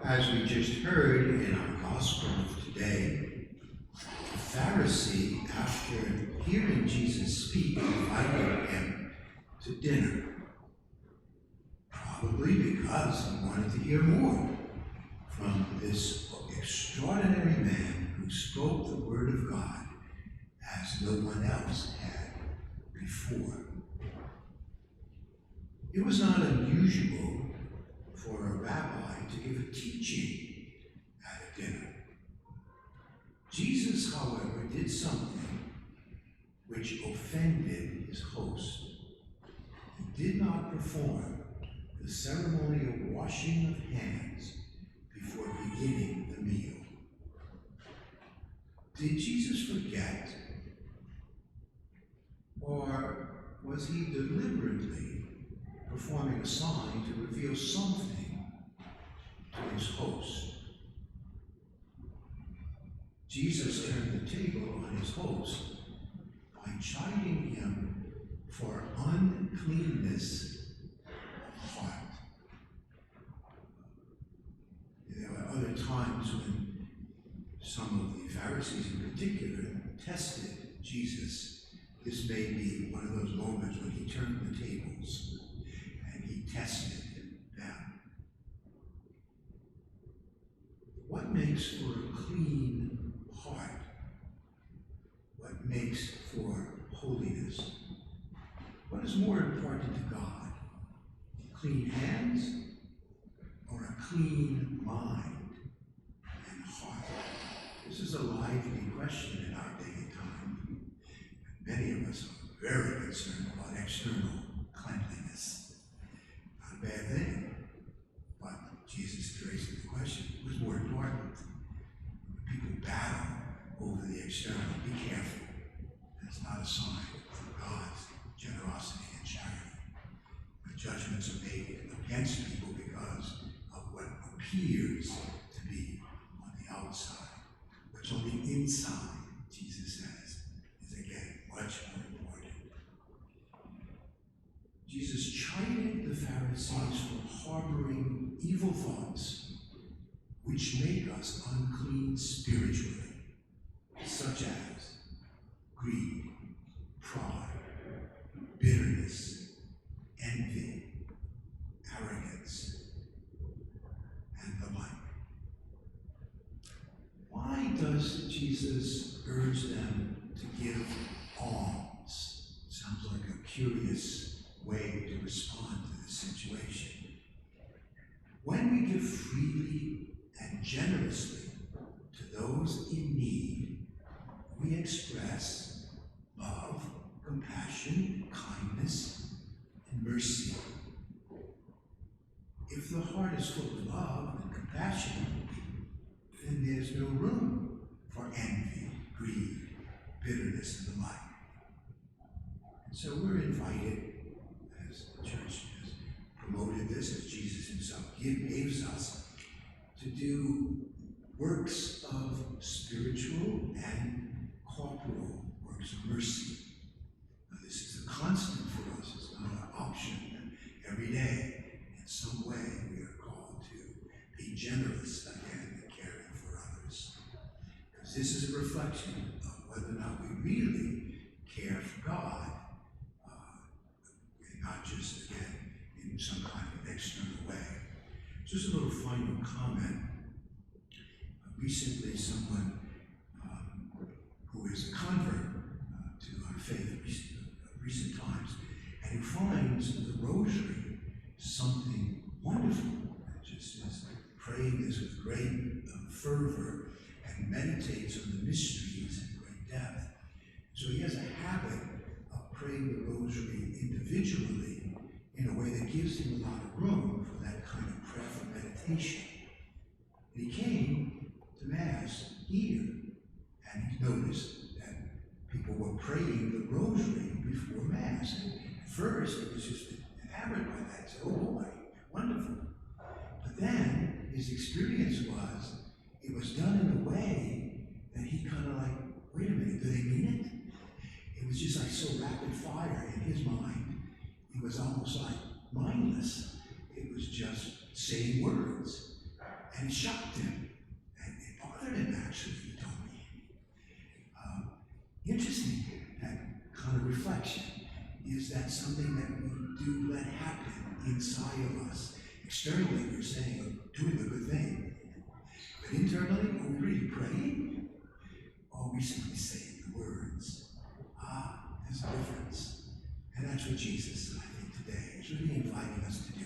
As we just heard in our gospel of today, the Pharisee, after hearing Jesus speak, invited him to dinner, probably because he wanted to hear more from this extraordinary man who spoke the word of God as no one else had before. It was not unusual for a rabbi to give a teaching at a dinner. Jesus, however, did something which offended his host. He did not perform the ceremony of washing of hands before beginning the meal. Did Jesus forget? Or was he deliberately performing a sign to reveal something to his host? Jesus turned the table on his host by chiding him for uncleanness of heart. There were other times when some of the Pharisees in particular tested Jesus. This may be one of those moments when he turned the tables and he tested them. What makes for a clean heart? What makes for holiness? What is more important to God? Clean hands or a clean mind and heart? This is a lively question in our day and time. Many of us are very concerned about external cleanliness. Not a bad thing, but Jesus raises the question, what's more important? People battle over the external. Be careful. That's not a sign of God's generosity and charity. The judgments are made against people because of what appears to be on the outside. What's on the inside, Jesus says, is again much more important. Jesus chided the Pharisees for harboring evil thoughts which make us unclean spiritually, such as greed, pride, bitterness, envy, arrogance, and the like. Why does Jesus urge them to give alms? Sounds like a curious way to respond to the situation. When we give freely and generously to those in need, we express love, compassion, kindness, and mercy. If the heart is full of love and compassion, then there's no room for envy, greed, bitterness, and the like. And so we're invited, as the church has promoted this, as Jesus himself gives us, to do works of spiritual and corporal works of mercy. Now, this is a constant for us. It's not an option. Every day, in some way, we are called to be generous again and caring for others. Because this is a reflection of whether or not we really care for God, and not just, again, in some kind of external way. Just a little final comment. Recently, someone who is a convert to our faith in recent times, and who finds the rosary something wonderful, and just is praying this with great fervor and meditates on the mysteries in great depth. So he has a habit of praying the rosary individually in a way that gives him a lot of room for that kind of prayerful meditation. And he came to Mass here, and he noticed that people were praying the rosary before Mass. And at first, he was just enamored by that. He said, oh boy, wonderful. But then his experience was, it was done in a way that he kind of like, wait a minute, do they mean it? It was just like so rapid fire in his mind. It was almost like mindless. It was just saying words. And And it shocked him. And it bothered him, actually, he told me. Interesting, that kind of reflection. Is that something that we do let happen inside of us? Externally, we're saying, doing a good thing. But internally, are we really praying? Or are we simply saying the words? There's a difference. And that's what Jesus, I think, today is really inviting us to do.